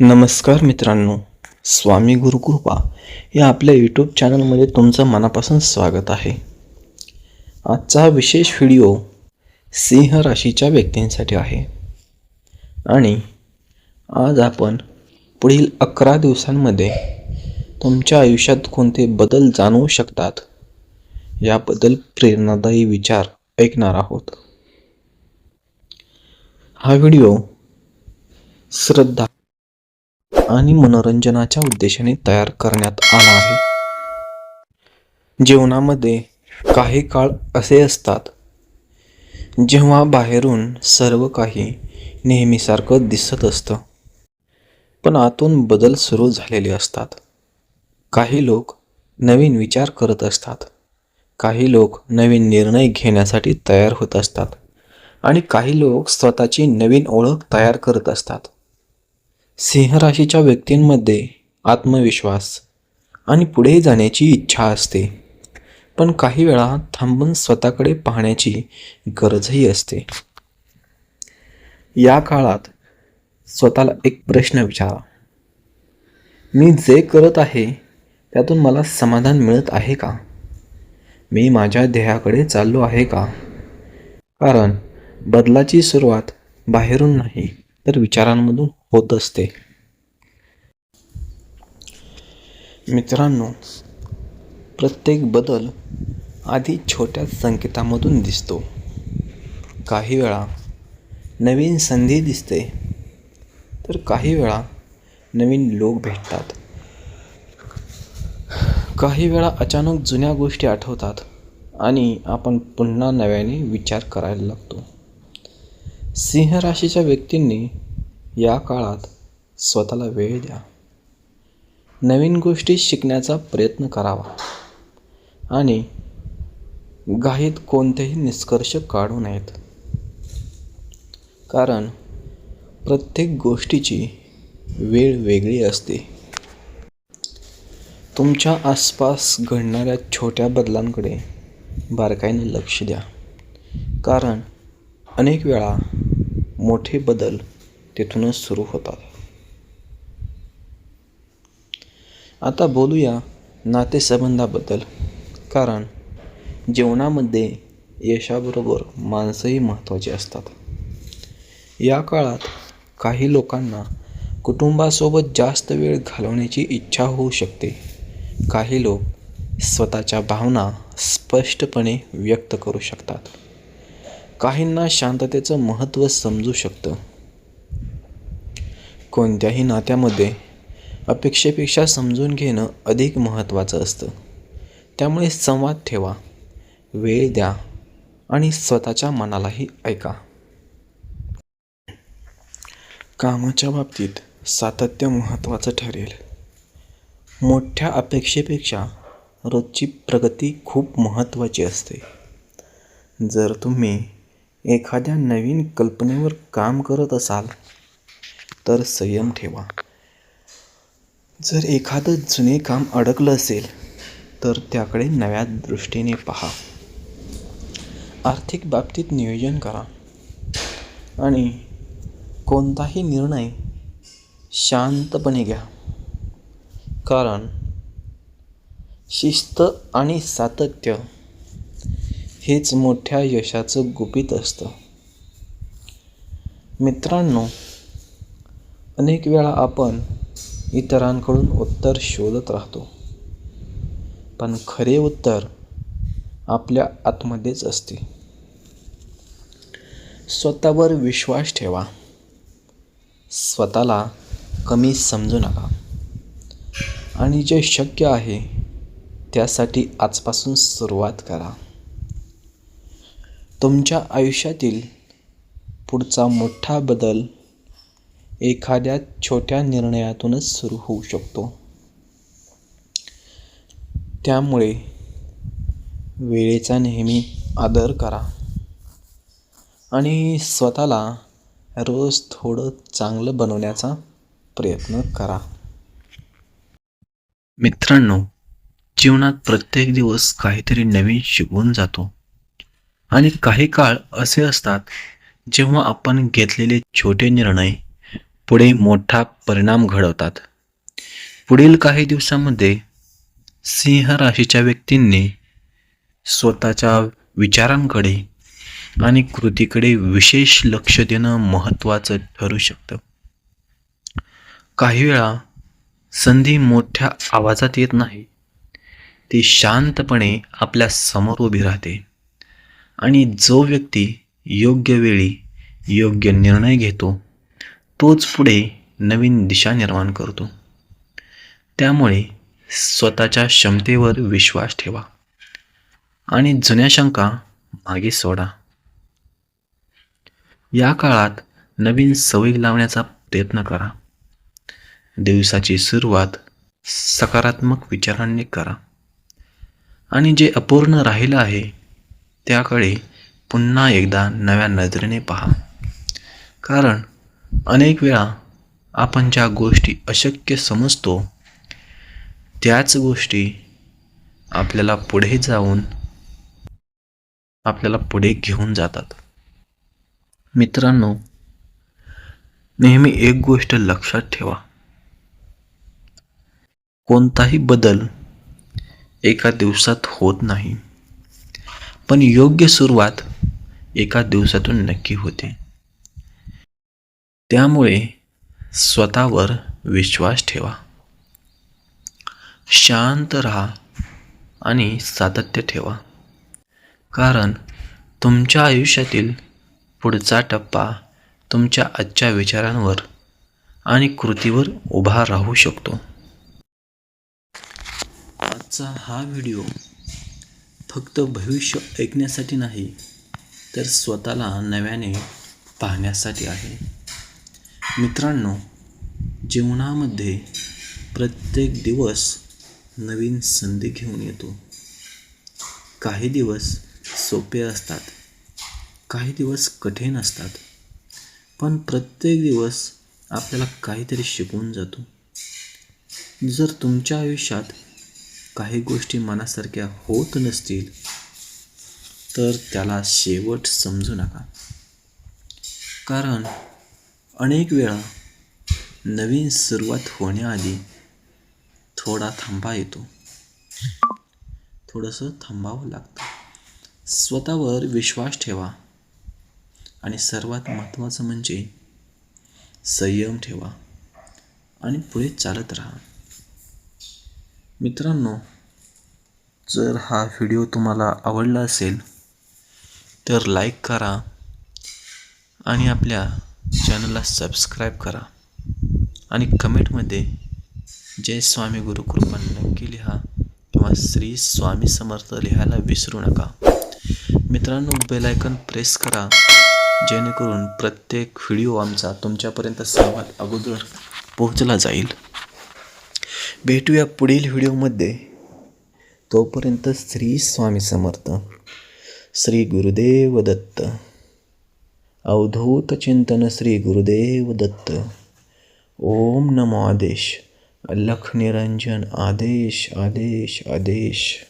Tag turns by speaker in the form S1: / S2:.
S1: नमस्कार मित्रांनो, स्वामी गुरुकृपा या आपल्या यूट्यूब चॅनलमध्ये तुमचं मनापासून स्वागत आहे. आजचा विशेष व्हिडिओ सिंह राशीच्या व्यक्तींसाठी आहे आणि आज आपण पुढील 11 दिवसांमध्ये तुमच्या आयुष्यात कोणते बदल जाणवू शकतात याबद्दल प्रेरणादायी विचार ऐकणार आहोत. हा व्हिडिओ श्रद्धा आणि मनोरंजनाच्या उद्देशाने तयार करण्यात आला आहे. जीवनामध्ये काही काळ असे असतात जेव्हा बाहेरून सर्व काही नेहमीसारखं दिसत असतं, पण आतून बदल सुरू झालेले असतात. काही लोक नवीन विचार करत असतात, काही लोक नवीन निर्णय घेण्यासाठी तयार होत असतात आणि काही लोक स्वतःची नवीन ओळख तयार करत असतात. सिंह राशीच्या व्यक्तींमध्ये आत्मविश्वास आणि पुढे जाण्याची इच्छा असते, पण काही वेळा थांबून स्वतःकडे पाहण्याची गरजही असते. या काळात स्वतःला एक प्रश्न विचारा, मी जे करत आहे त्यातून मला समाधान मिळत आहे का? मी माझ्या ध्येयाकडे चाललो आहे का? कारण बदलाची सुरुवात बाहेरून नाही तर विचारांमधून होत असते. मित्रांनो, प्रत्येक बदल आधी छोट्या संकेतामधून दिसतो. काही वेळा नवीन संधी दिसते, तर काही वेळा नवीन लोक भेटतात. काही वेळा अचानक जुन्या गोष्टी आठवतात आणि आपण पुन्हा नव्याने विचार करायला लागतो. सिंह राशीच्या व्यक्तींनी या काळात स्वतःला वेळ द्या. नवीन गोष्टी शिकण्याचा प्रयत्न करावा आणि घाईत कोणतेही निष्कर्ष काढू नयेत, कारण प्रत्येक गोष्टीची वेळ वेगळी असते. तुमच्या आसपास घडणाऱ्या छोट्या बदलांकडे बारकाईने लक्ष द्या, कारण अनेक वेळा मोठे बदल तिथूनच सुरू होतात. आता बोलूया नातेसंबंधाबद्दल, कारण जीवनामध्ये यशाबरोबर माणसंही महत्त्वाची असतात. या काळात काही लोकांना कुटुंबासोबत जास्त वेळ घालवण्याची इच्छा होऊ शकते. काही लोक स्वतःच्या भावना स्पष्टपणे व्यक्त करू शकतात. काहींना शांततेचं महत्त्व समजू शकतं. कोणत्याही नात्यामध्ये अपेक्षेपेक्षा समजून घेणं अधिक महत्त्वाचं असतं. त्यामुळे संवाद ठेवा, वेळ द्या आणि स्वतःच्या मनालाही ऐका. कामाच्या बाबतीत सातत्य महत्त्वाचं ठरेल. मोठ्या अपेक्षेपेक्षा रोजची प्रगती खूप महत्त्वाची असते. जर तुम्ही एखाद्या नवीन कल्पनेवर काम करत असाल तर संयम ठेवा. जर एखादं जुने काम अडकलं असेल तर त्याकडे नव्या दृष्टीने पहा. आर्थिक बाबतीत नियोजन करा आणि कोणताही निर्णय शांतपणे घ्या, कारण शिस्त आणि सातत्य हेच मोठ्या यशाचं गुपित असतं. मित्रांनो, अनेक वेळा आपण इतरांकडून उत्तर शोधत राहतो, पण खरे उत्तर आपल्या आतमध्येच असते. स्वतःवर विश्वास ठेवा. स्वतःला कमी समजू नका आणि जे शक्य आहे त्यासाठी आजपासून सुरुवात करा. तुमच्या आयुष्यातील पुढचा मोठा बदल एखाद्या छोट्या निर्णयातूनच सुरू होऊ शकतो. त्यामुळे वेळेचा नेहमी आदर करा आणि स्वतःला रोज थोडं चांगलं बनवण्याचा प्रयत्न करा. मित्रांनो, जीवनात प्रत्येक दिवस काहीतरी नवीन शिकवून जातो आणि काही काळ असे असतात जेव्हा आपण घेतलेले छोटे निर्णय पुढे मोठा परिणाम घडवतात. पुढील काही दिवसांमध्ये सिंह राशीच्या व्यक्तींनी स्वतःच्या विचारांकडे आणि कृतीकडे विशेष लक्ष देणं महत्त्वाचं ठरू शकतं. काही वेळा संधी मोठ्या आवाजात येत नाही, ती शांतपणे आपल्या समोर उभी राहते. आणि जो व्यक्ती योग्य वेळी योग्य निर्णय घेतो तोच पुढे नवीन दिशा निर्माण करतो. त्यामुळे स्वतःच्या क्षमतेवर विश्वास ठेवा आणि जुन्या शंका मागे सोडा. या काळात नवीन सवयी लावण्याचा प्रयत्न करा. दिवसाची सुरुवात सकारात्मक विचारांनी करा आणि जे अपूर्ण राहिलं आहे त्याकडे पुन्हा एकदा नव्या नजरेने पहा. कारण अनेक वेळा आपण ज्या गोष्टी अशक्य समजतो त्याच गोष्टी आपल्याला पुढे घेऊन जातात. मित्रांनो, नेहमी एक गोष्ट लक्षात ठेवा, कोणताही बदल एका दिवसात होत नाही, पण योग्य सुरुवात एका दिवसातून नक्की होते. त्यामुळे स्वतःवर विश्वास ठेवा, शांत राहा आणि सातत्य ठेवा. कारण तुमच्या आयुष्यातील पुढचा टप्पा तुमच्या आजच्या विचारांवर आणि कृतीवर उभा राहू शकतो. आजचा हा व्हिडिओ फक्त भविष्य ऐकण्यासाठी नाही, तर स्वतःला नव्याने पाहण्यासाठी आहे. मित्रांनो, जीवनामध्ये प्रत्येक दिवस नवीन संधी घेऊन येतो. काही दिवस सोपे असतात, काही दिवस कठीण असतात, पण प्रत्येक दिवस आपल्याला काहीतरी शिकवून जातो. जर तुमच्या आयुष्यात काही गोष्टी मनासारख्या होत नसतील तर त्याला शेवट समजू नका. कारण अनेक वेळा नवीन सुरुवात होण्याआधी थोडा थांबा येतो, थोडंसं थांबावं लागतं. स्वतःवर विश्वास ठेवा आणि सर्वात महत्त्वाचं म्हणजे संयम ठेवा आणि पुढे चालत राहा. मित्रांनो, जर हा व्हिडिओ तुम्हाला आवडला असेल तर लाईक करा आणि आपल्या चॅनलला सबस्क्राईब करा आणि कमेंटमध्ये जय स्वामी गुरुकृपा नक्की लिहा किंवा श्री स्वामी समर्थ लिहायला विसरू नका. मित्रांनो, बेल आयकॉन प्रेस करा जेणेकरून प्रत्येक व्हिडिओ आमचा तुमच्यापर्यंत सर्वात अगोदर पोहोचला जाईल. भेटूया पुढील व्हिडिओमध्ये. तोपर्यंत श्री स्वामी समर्थ. श्री गुरुदेव दत्त. अवधूत चिंतन श्री गुरुदेव दत्त. ओम नमो आदेश. अलख निरंजन आदेश आदेश आदेश.